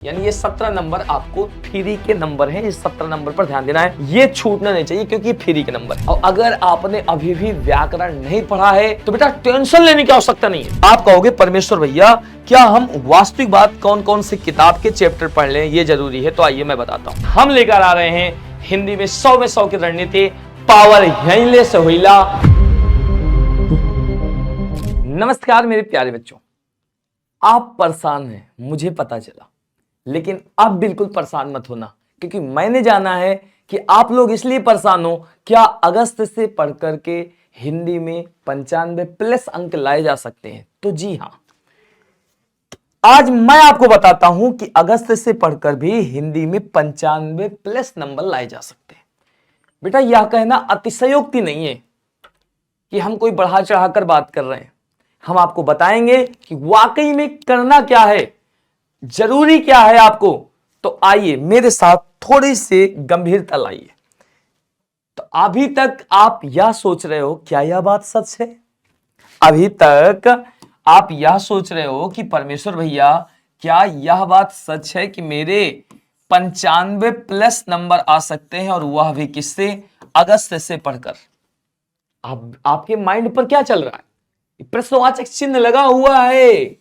यानी ये 17 नंबर आपको फ्री के नंबर हैं। इस 17 नंबर पर ध्यान देना है, ये छूटना नहीं चाहिए क्योंकि फ्री के नंबर है। और अगर आपने अभी भी व्याकरण नहीं पढ़ा है तो बेटा टेंशन लेने की आवश्यकता नहीं है। आप कहोगे परमेश्वर भैया क्या हम वास्तविक बात कौन कौन से किताब के चैप्टर पढ़ लें, ये जरूरी है? तो आइए मैं बताता हूँ। हम लेकर आ रहे हैं हिंदी में 100 में 100 की रणनीति, पावर यहीं से हुईला। नमस्कार मेरे प्यारे बच्चों, आप परेशान हैं मुझे पता चला, लेकिन अब बिल्कुल परेशान मत होना क्योंकि मैंने जाना है कि आप लोग इसलिए परेशान हो क्या अगस्त से पढ़ करके हिंदी में 95+ अंक लाए जा सकते हैं। तो जी हां, आज मैं आपको बताता हूं कि अगस्त से पढ़कर भी हिंदी में 95+ नंबर लाए जा सकते हैं। बेटा यह कहना अतिशयोक्ति नहीं है कि हम कोई बढ़ा चढ़ाकर बात कर रहे हैं। हम आपको बताएंगे कि वाकई में करना क्या है, जरूरी क्या है आपको। तो आइए मेरे साथ थोड़ी सी गंभीरता लाइए। तो अभी तक आप यह सोच रहे हो क्या यह बात सच है? अभी तक आप यह सोच रहे हो कि परमेश्वर भैया क्या यह बात सच है कि मेरे 95+ नंबर आ सकते हैं, और वह भी किससे? अगस्त से पढ़कर। आपके माइंड पर क्या चल रहा है? प्रश्नवाचक चिन्ह लगा हुआ है,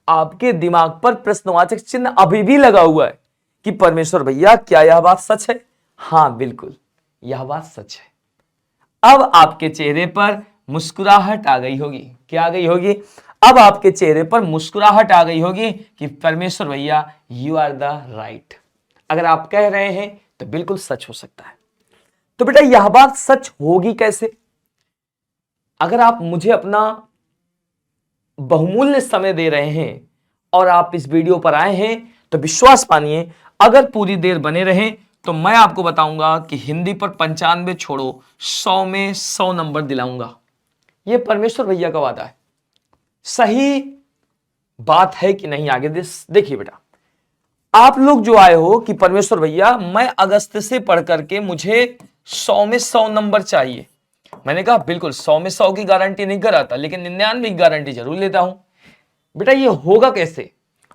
आपके दिमाग पर प्रश्नवाचक चिन्ह अभी भी लगा हुआ है कि परमेश्वर भैया क्या यह बात सच है? हां बिल्कुल यह बात सच है। अब आपके चेहरे पर मुस्कुराहट आ गई होगी। क्या आ गई होगी? अब आपके चेहरे पर मुस्कुराहट आ गई होगी कि परमेश्वर भैया यू आर द राइट। अगर आप कह रहे हैं तो बिल्कुल सच हो सकता है। तो बेटा यह बात सच होगी कैसे? अगर आप मुझे अपना बहुमूल्य समय दे रहे हैं और आप इस वीडियो पर आए हैं तो विश्वास मानिए, अगर पूरी देर बने रहें तो मैं आपको बताऊंगा कि हिंदी पर 95 छोड़ो 100 में 100 नंबर दिलाऊंगा। यह परमेश्वर भैया का वादा है। सही बात है कि नहीं? आगे देखिए बेटा, आप लोग जो आए हो कि परमेश्वर भैया मैं अगस्त से पढ़ करके मुझे 100 में 100 नंबर चाहिए। मैंने कहा बिल्कुल 100 में 100 की गारंटी नहीं कराता, लेकिन 99 की गारंटी जरूर लेता हूं। बेटा ये होगा कैसे?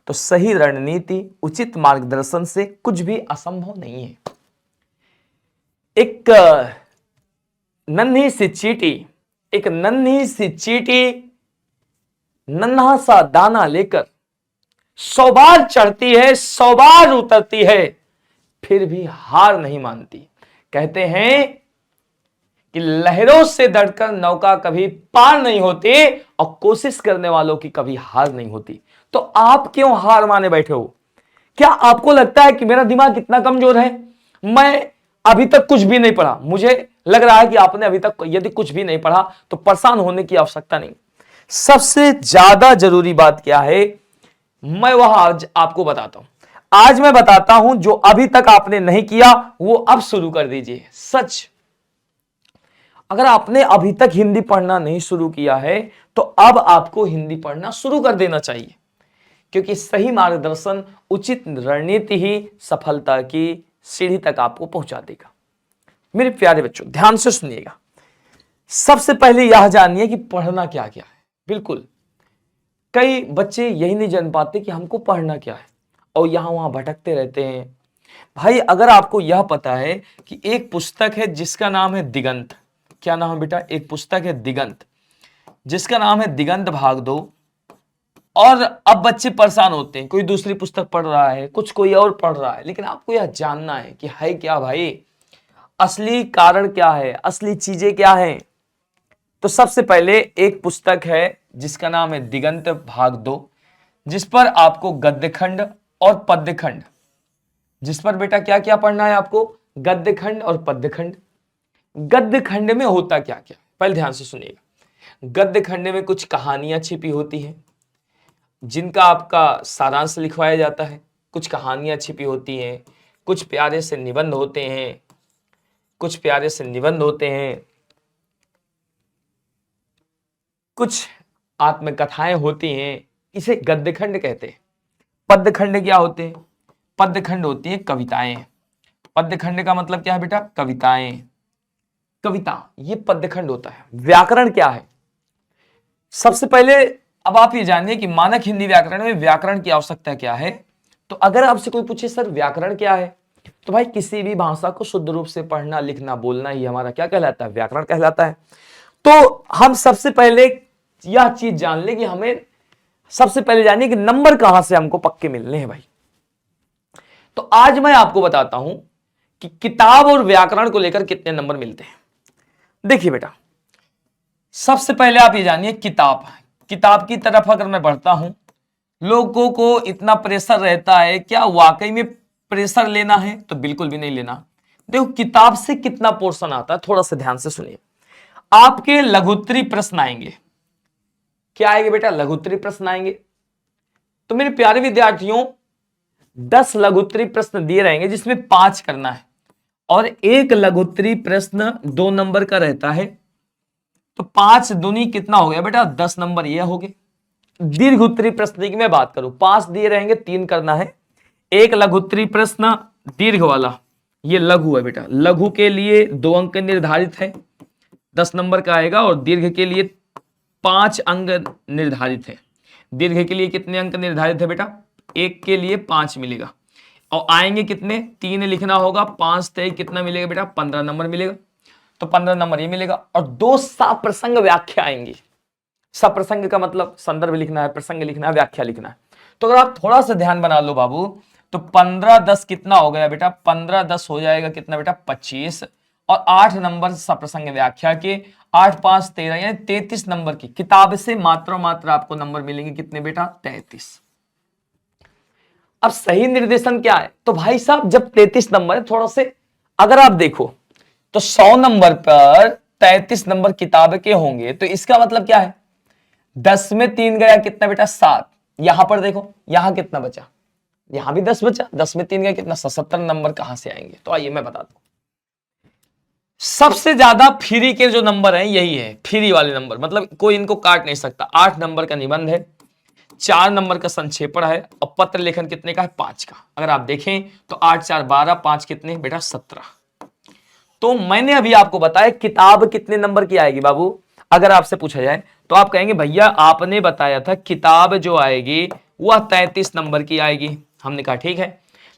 तो सही रणनीति, उचित मार्गदर्शन से कुछ भी असंभव नहीं है। एक नन्ही सी चींटी नन्हा सा दाना लेकर 100 बार चढ़ती है, 100 बार उतरती है, फिर भी हार नहीं मानती। कहते हैं कि लहरों से डरकर नौका कभी पार नहीं होती और कोशिश करने वालों की कभी हार नहीं होती। तो आप क्यों हार माने बैठे हो? क्या आपको लगता है कि मेरा दिमाग कितना कमजोर है? मैं अभी तक कुछ भी नहीं पढ़ा। मुझे लग रहा है कि आपने अभी तक यदि कुछ भी नहीं पढ़ा तो परेशान होने की आवश्यकता नहीं। सबसे ज्यादा जरूरी बात क्या है मैं वह आज आपको बताता हूं। आज मैं बताता हूं जो अभी तक आपने नहीं किया वो अब शुरू कर दीजिए। सच, अगर आपने अभी तक हिंदी पढ़ना नहीं शुरू किया है तो अब आपको हिंदी पढ़ना शुरू कर देना चाहिए, क्योंकि सही मार्गदर्शन, उचित रणनीति ही सफलता की सीढ़ी तक आपको पहुंचा देगा। मेरे प्यारे बच्चों ध्यान से सुनिएगा। सबसे पहले यह जानिए कि पढ़ना क्या क्या है। बिल्कुल कई बच्चे यही नहीं जान पाते कि हमको पढ़ना क्या है और यहां वहां भटकते रहते हैं। भाई अगर आपको यह पता है कि एक पुस्तक है जिसका नाम है दिगंत। क्या नाम है बेटा? एक पुस्तक है दिगंत जिसका नाम है दिगंत भाग 2। और अब बच्चे परेशान होते हैं, कोई दूसरी पुस्तक पढ़ रहा है, कुछ कोई और पढ़ रहा है, लेकिन आपको यह जानना है कि है क्या भाई, असली कारण क्या है, असली चीजें क्या हैं। तो सबसे पहले एक पुस्तक है जिसका नाम है दिगंत भाग 2, जिस पर आपको गद्यखंड और पद्यखंड, जिस पर बेटा क्या क्या पढ़ना है आपको? गद्यखंड और पद्यखंड। गद्य खंड में होता क्या क्या, पहले ध्यान से सुनिएगा। गद्य खंड में कुछ कहानियां छिपी होती हैं जिनका आपका सारांश लिखवाया जाता है। कुछ कहानियां छिपी होती हैं, कुछ प्यारे से निबंध होते हैं, कुछ आत्मकथाएं होती हैं। इसे गद्य खंड कहते हैं। पद्य खंड क्या होते हैं? पद्य खंड होती है कविताएं। पद्य खंड का मतलब क्या है बेटा? कविताएं, कविता, ये पद्यखंड होता है। व्याकरण क्या है? सबसे पहले अब आप ये जानिए कि मानक हिंदी व्याकरण में व्याकरण की आवश्यकता क्या है। तो अगर आपसे कोई पूछे सर व्याकरण क्या है, तो भाई किसी भी भाषा को शुद्ध रूप से पढ़ना लिखना बोलना ही हमारा क्या कहलाता है, व्याकरण कहलाता है। तो हम सबसे पहले यह चीज जान ले कि हमें सबसे पहले जानिए कि नंबर कहां से हमको पक्के मिलने हैं भाई। तो आज मैं आपको बताता हूं कि किताब और व्याकरण को लेकर कितने नंबर मिलते हैं। देखिए बेटा, सबसे पहले आप ये जानिए किताब की तरफ अगर मैं बढ़ता हूं, लोगों को इतना प्रेशर रहता है, क्या वाकई में प्रेशर लेना है? तो बिल्कुल भी नहीं लेना। देखो किताब से कितना पोर्शन आता है, थोड़ा सा ध्यान से सुनिए। आपके लघुत्तरी प्रश्न आएंगे। क्या आएंगे बेटा? लघुत्तरी प्रश्न आएंगे। तो मेरे प्यारे विद्यार्थियों 10 लघुत्तरी प्रश्न दिए रहेंगे जिसमें 5 करना है, और एक लघुत्तरी प्रश्न 2 नंबर का रहता है। तो 5 दूनी कितना हो गया बेटा? 10 नंबर ये हो गए। दीर्घ उत्तरी प्रश्न की मैं बात करूं, 5 दिए रहेंगे, 3 करना है। एक लघुत्तरी प्रश्न दीर्घ वाला, ये लघु है बेटा, लघु के लिए 2 अंक निर्धारित है, 10 नंबर का आएगा। और दीर्घ के लिए 5 अंक निर्धारित है। दीर्घ के लिए कितने अंक निर्धारित है बेटा? 1 के लिए 5 मिलेगा। और आएंगे कितने? 3 लिखना होगा, 5 तय कितना मिलेगा बेटा? 15 नंबर मिलेगा। तो 15 नंबर ये मिलेगा। और 2 सप्रसंग व्याख्या आएंगी। सप्रसंग का मतलब संदर्भ लिखना है, प्रसंग लिखना है, व्याख्या लिखना है। तो अगर आप थोड़ा सा ध्यान बना लो बाबू, तो 15 10 कितना हो गया बेटा? 15 10 हो जाएगा कितना बेटा? 25। और 8 नंबर सप्रसंग व्याख्या के, 8 5 13, यानी 33 नंबर की किताब से मात्र आपको नंबर मिलेंगे कितने बेटा? 33। अब सही निर्देशन क्या है? तो भाई साहब जब 33 नंबर है, थोड़ा से अगर आप देखो तो 100 नंबर पर 33 नंबर किताब के होंगे, तो इसका मतलब क्या है? 10 में 3 गया कितना बेटा? 7। यहां पर देखो, यहां कितना बचा? यहां भी 10 बचा। 10 में 3 गया कितना? 77 नंबर कहां से आएंगे? तो आइए मैं बताता हूं। सबसे ज्यादा फ्री के जो नंबर हैं यही है, फ्री वाले नंबर, मतलब कोई इनको काट नहीं सकता। 8 नंबर का निबंध है, 4 नंबर का संक्षेपण है, और पत्र लेखन कितने का है? 5 का। अगर आप देखें तो 8 4 12, 5 कितने बेटा? 17। तो मैंने अभी आपको बताया किताब कितने नंबर की आएगी बाबू। अगर आपसे पूछा जाए तो आप कहेंगे भैया आपने बताया था किताब जो आएगी वह 33 नंबर की आएगी। हमने कहा ठीक है,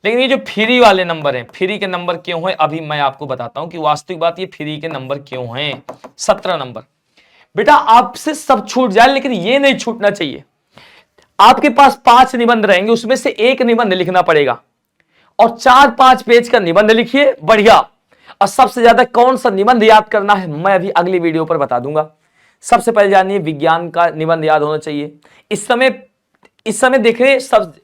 लेकिन ये जो फ्री वाले नंबर हैं, फ्री के नंबर क्यों है अभी मैं आपको बताता हूं कि वास्तविक बात ये फ्री के नंबर क्यों हैं। 17 नंबर बेटा, आपसे सब छूट जाए लेकिन ये नहीं छूटना चाहिए। आपके पास 5 निबंध रहेंगे, उसमें से एक निबंध लिखना पड़ेगा, और 4-5 पेज का निबंध लिखिए, बढ़िया। और सबसे ज्यादा कौन सा निबंध याद करना है मैं अभी अगली वीडियो पर बता दूंगा। सबसे पहले जानिए विज्ञान का निबंध याद होना चाहिए। इस समय देख रहे सब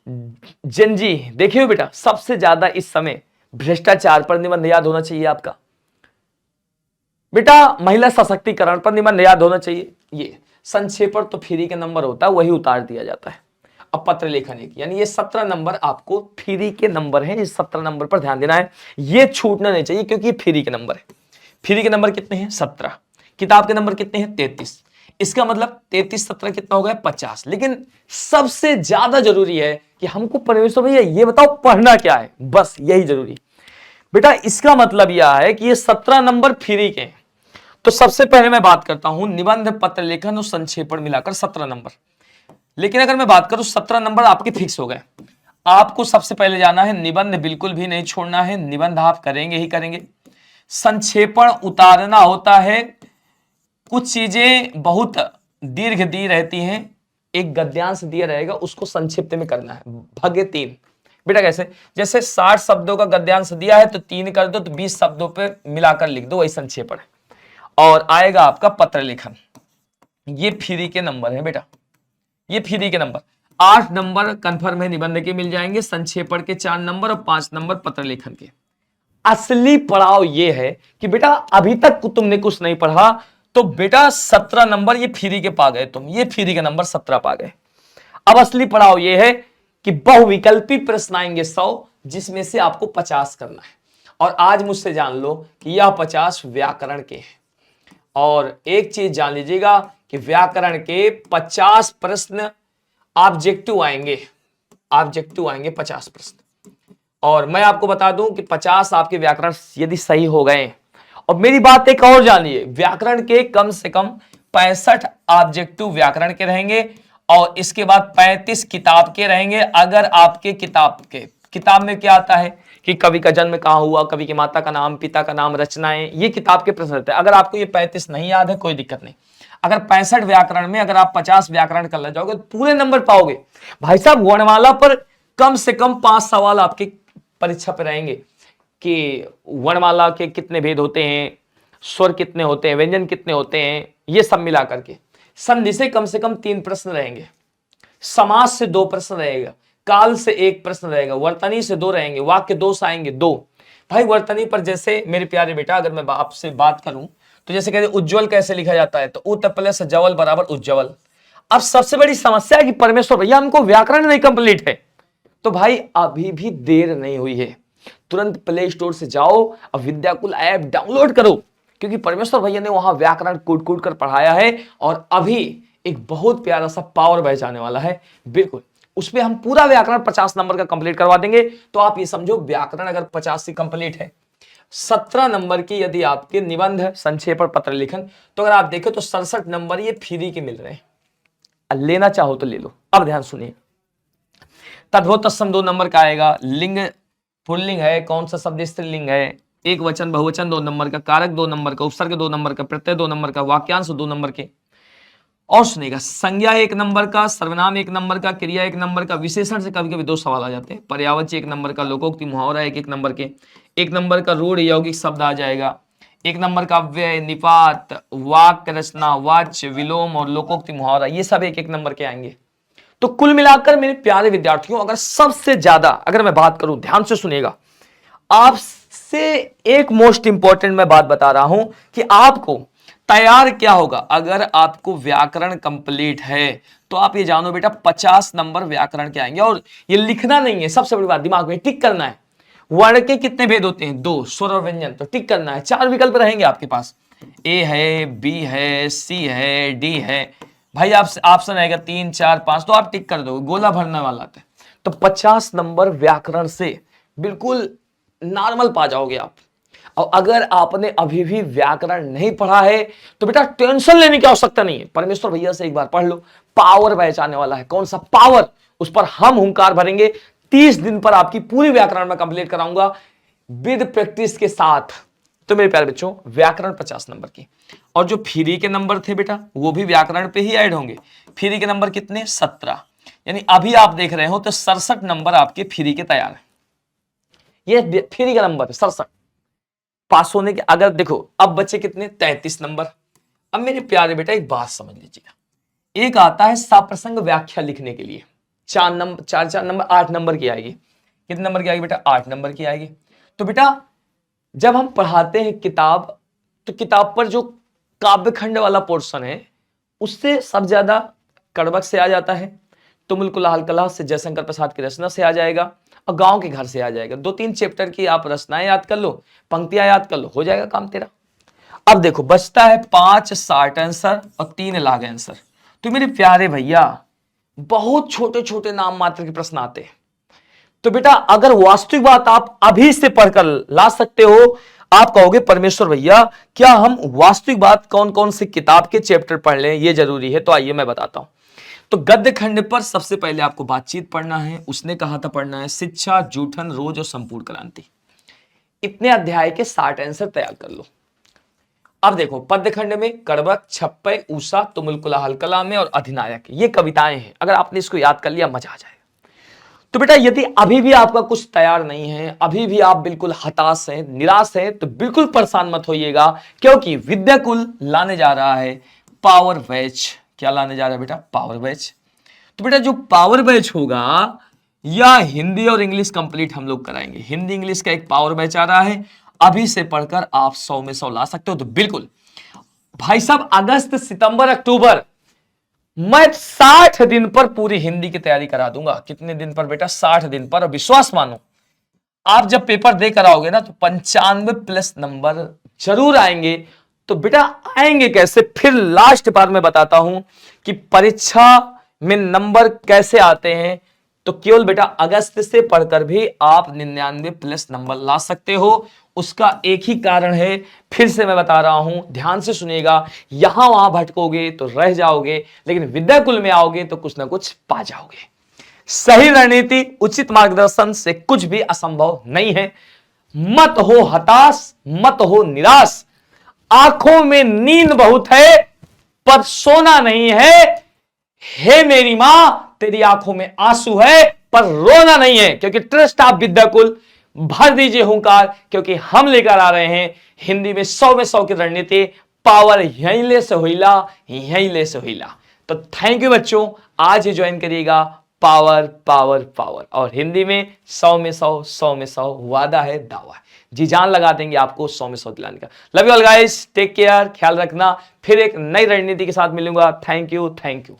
जनजी, देखिए बेटा सबसे ज्यादा इस समय भ्रष्टाचार पर निबंध याद होना चाहिए आपका बेटा, महिला सशक्तिकरण पर निबंध याद होना चाहिए। ये संक्षेपण तो फ्री के नंबर होता है, वही उतार दिया जाता है। अब पत्र लेखन एक, यानी ये 17 नंबर आपको फ्री के नंबर हैं, इस 17 नंबर पर ध्यान देना है, ये छूटना नहीं चाहिए क्योंकि ये फ्री के नंबर है। फ्री के नंबर कितने हैं? 17। किताब के नंबर कितने हैं? 33। इसका मतलब 33 17 कितना हो गया? 50। लेकिन सबसे ज्यादा जरूरी है कि हमको परमेश्वर भैया ये बताओ पढ़ना क्या है, बस यही जरूरी बेटा। इसका मतलब यह है कि ये 17 नंबर फ्री के हैं। तो सबसे पहले मैं बात करता हूं निबंध, पत्र लेखन और संक्षेपण मिलाकर 17 नंबर। लेकिन अगर मैं बात करूं 17 नंबर आपके फिक्स हो गए। आपको सबसे पहले जाना है, निबंध बिल्कुल भी नहीं छोड़ना है, निबंध आप करेंगे ही करेंगे। संक्षेपण उतारना होता है, कुछ चीजें बहुत दीर्घ दी रहती हैं, एक गद्यांश दिया रहेगा उसको संक्षिप्त में करना है, भागे 3 बेटा। कैसे? जैसे 60 शब्दों का गद्यांश दिया है तो 3 कर दो, तो 20 शब्दों पे मिलाकर लिख दो, वही संक्षेपण है। और आएगा आपका पत्र लेखन, ये फ्री के नंबर है बेटा, ये फ्री के नंबर। 8 नंबर कंफर्म है निबंध के मिल जाएंगे, संक्षेपण के 4 नंबर और 5 नंबर पत्र लेखन के। असली पड़ाव ये है कि बेटा अभी तक तुमने कुछ नहीं पढ़ा, तो बेटा 17 नंबर ये फ्री के पा गए तुम, ये फ्री के नंबर 17 पा गए। अब असली पड़ाव ये है कि बहुविकल्पी प्रश्न आएंगे 100, जिसमें से आपको 50 करना है। और आज मुझसे जान लो कि यह 50 व्याकरण के हैं। और एक चीज जान लीजिएगा कि व्याकरण के 50 प्रश्न ऑब्जेक्टिव आएंगे, 50 प्रश्न। और मैं आपको बता दूं कि 50 आपके व्याकरण यदि सही हो गए, और मेरी बात एक और जानिए, व्याकरण के कम से कम 65 ऑब्जेक्टिव व्याकरण के रहेंगे, और इसके बाद 35 किताब के रहेंगे। अगर आपके किताब में क्या आता है कि कवि का जन्म कहाँ हुआ, कवि की माता का नाम, पिता का नाम, रचनाएं, ये किताब के प्रश्न रहते हैं। अगर आपको ये 35 नहीं याद है कोई दिक्कत नहीं। अगर 65 व्याकरण में अगर आप 50 व्याकरण कर ले जाओगे तो पूरे नंबर पाओगे। भाई साहब वर्णमाला पर कम से कम 5 सवाल आपके परीक्षा पे रहेंगे कि वर्णमाला के कितने भेद होते हैं, स्वर कितने होते हैं, व्यंजन कितने होते हैं, ये सब मिला करके। संधि से कम 3 प्रश्न रहेंगे, समास से 2 प्रश्न रहेगा, काल से 1 प्रश्न रहेगा, वर्तनी से 2 रहेंगे, वाक्य दोष आएंगे 2। भाई वर्तनी पर जैसे मेरे प्यारे बेटा अगर मैं आपसे बात करूं तो जैसे कहते उज्जवल कैसे लिखा जाता है, तो उत प्लस जवल बराबर उज्जवल। अब सबसे बड़ी समस्या है कि परमेश्वर भैया हमको व्याकरण नहीं कंप्लीट है। तो भाई अभी भी देर नहीं हुई है, तुरंत प्ले स्टोर से जाओ और विद्याकुल ऐप डाउनलोड करो, क्योंकि परमेश्वर भैया ने वहां व्याकरण कूट कूट कर पढ़ाया है और अभी एक बहुत प्यारा सा पावर बैच आने वाला है। बिल्कुल उसमें हम पूरा व्याकरण 50 नंबर का कंप्लीट करवा देंगे। तो आप ये समझो व्याकरण अगर 50 से कंप्लीट है, 17 नंबर की यदि आपके निबंध है, संक्षेप और पत्र लेखन, तो अगर आप देखें तो 67 नंबर ये फ्री के मिल रहे हैं। लेना चाहो तो ले लो। अब ध्यान सुनिए, तद्भव तत्सम 2 नंबर का आएगा, लिंग पुल्लिंग है, कौन सा शब्द स्त्रीलिंग है, एक वचन बहुवचन 2 नंबर का, कारक 2 नंबर का, उपसर्ग 2 नंबर का, प्रत्यय 2 नंबर का, वाक्यांश 2 नंबर के। और सुनेगा संज्ञा 1 नंबर का, सर्वनाम 1 नंबर का, क्रिया 1 नंबर का, विशेषण से कभी कभी 2 सवाल आ जाते हैं, पर्यायवाची 1 नंबर का, लोकोक्ति मुहावरा 1 नंबर के, 1 नंबर का रूढ़ यौगिक शब्द आ जाएगा, 1 नंबर का व्यय, निपात, वाक्य रचना, वाच्य, विलोम और लोकोक्ति मुहावरा, ये सब 1 नंबर के आएंगे। तो कुल मिलाकर मेरे प्यारे विद्यार्थियों अगर सबसे ज्यादा अगर मैं बात करूं, ध्यान से सुनिएगा, आपसे एक मोस्ट इंपॉर्टेंट मैं बात बता रहा हूं कि आपको तैयार क्या होगा। अगर आपको व्याकरण कंप्लीट है तो आप ये जानो बेटा 50 नंबर व्याकरण के आएंगे। और ये लिखना नहीं है, सबसे बड़ी बात दिमाग में टिक करना है। वर्ण के कितने भेद होते हैं? 2, स्वर और व्यंजन, तो टिक करना है। 4 विकल्प रहेंगे आपके पास, ए है, बी है, सी है, डी है। भाई आप ऑप्शन आएगा 3, 4, 5, तो आप टिक कर दो, गोला भरने वाला था। तो 50 नंबर व्याकरण से बिल्कुल नॉर्मल पा जाओगे आप। और अगर आपने अभी भी व्याकरण नहीं पढ़ा है तो बेटा टेंशन लेने की आवश्यकता नहीं है, परमेश्वर भैया से एक बार पढ़ लो। पावर बैच आने वाला है, कौन सा पावर, उस पर हम हुंकार भरेंगे। 30 दिन पर आपकी पूरी व्याकरण में कंप्लीट कराऊंगा विद प्रैक्टिस के साथ। तो मेरे प्यारे बच्चों व्याकरण 50 नंबर की, और जो फ्री के नंबर थे बेटा वो भी व्याकरण पे ही ऐड होंगे। फ्री के नंबर कितने? 17, यानी अभी आप देख रहे हो तो 67 नंबर आपके फ्री के तैयार है। ये फ्री का नंबर है 67 पास होने के। अगर देखो अब बच्चे कितने? 33 नंबर। अब मेरे प्यारे बेटा एक बात समझ लीजिएगा, एक आता है सप्रसंग व्याख्या लिखने के लिए, 4 नंबर 8 नंबर की आएगी। कितने नंबर की आएगी बेटा? 8 नंबर की आएगी। तो बेटा जब हम पढ़ाते हैं किताब, तो किताब पर जो काव्यखंड वाला पोर्शन है उससे सब ज्यादा कड़बक से आ जाता है, तुमुल कुलाहल कला से जयशंकर प्रसाद की रचना से आ जाएगा, और गांव के घर से आ जाएगा। 2-3 चैप्टर की आप रचनाएं याद कर लो, पंक्तियां याद कर लो, हो जाएगा काम तेरा। अब देखो बचता है 5 शॉर्ट आंसर और 3 लॉन्ग आंसर। तो मेरे प्यारे भैया बहुत छोटे छोटे नाम मात्र के प्रश्न आते हैं। तो बेटा अगर वास्तविक बात आप अभी से पढ़कर ला सकते हो, आप कहोगे परमेश्वर भैया क्या हम वास्तविक बात कौन कौन से किताब के चैप्टर पढ़ लें, ये जरूरी है? तो आइए मैं बताता हूं। तो गद्य खंड पर सबसे पहले आपको बातचीत पढ़ना है, उसने कहा था पढ़ना है, शिक्षा, जूठन, रोज और संपूर्ण क्रांति। इतने अध्याय के 60 आंसर तैयार कर लो। अब देखो पद्य खंड में कड़बक, छप्पय, ऊषा, तुमुल कुलाहल कला में और अधिनायक, ये कविताएं हैं। अगर आपने इसको याद कर लिया मजा आ जाएगा। तो बेटा यदि अभी भी आपका कुछ तैयार नहीं है, अभी भी आप बिल्कुल हताश हैं, निराश हैं, तो बिल्कुल परेशान मत होइएगा, क्योंकि विद्याकुल लाने जा रहा है पावर बैच। क्या लाने जा रहा है बेटा? Power batch. तो बेटा जो पावर बैच होगा या हिंदी और इंग्लिश कंप्लीट हम लोग कराएंगे। हिंदी इंग्लिश का एक पावर बैच आ रहा है, अभी से पढ़कर आप 100 में 100 ला सकते हो। तो बिल्कुल भाई साहब अगस्त, सितंबर, अक्टूबर मैं 60 दिन पर पूरी हिंदी की तैयारी करा दूंगा। कितने दिन पर बेटा? 60 दिन पर। और विश्वास मानो आप जब पेपर देकर आओगे ना तो 95+ नंबर जरूर आएंगे। तो बेटा आएंगे कैसे? फिर लास्ट बार मैं बताता हूं कि परीक्षा में नंबर कैसे आते हैं। तो केवल बेटा अगस्त से पढ़कर भी आप 99+ नंबर ला सकते हो। उसका एक ही कारण है, फिर से मैं बता रहा हूं, ध्यान से सुनिएगा, यहां वहां भटकोगे तो रह जाओगे, लेकिन विद्याकुल में आओगे तो कुछ ना कुछ पा जाओगे। सही रणनीति, उचित मार्गदर्शन से कुछ भी असंभव नहीं है। मत हो हताश, मत हो निराश। आंखों में नींद बहुत है पर सोना नहीं है। हे मेरी मां, तेरी आंखों में आंसू है पर रोना नहीं है, क्योंकि ट्रस्ट ऑफ विद्याकुल भर दीजिए हुंकार, क्योंकि हम लेकर आ रहे हैं हिंदी में 100 में 100 की रणनीति। पावर यहीं ले से हुईला, यहीं ले से हुईला। तो थैंक यू बच्चों, आज ही ज्वाइन करिएगा पावर पावर पावर, और हिंदी में 100 में 100, 100 में 100 वादा है, दावा है, जी जान लगा देंगे आपको 100 में 100 दिलाने का। Love you all guys, take care, ख्याल रखना। फिर एक नई रणनीति के साथ मिलूंगा। Thank you, thank you.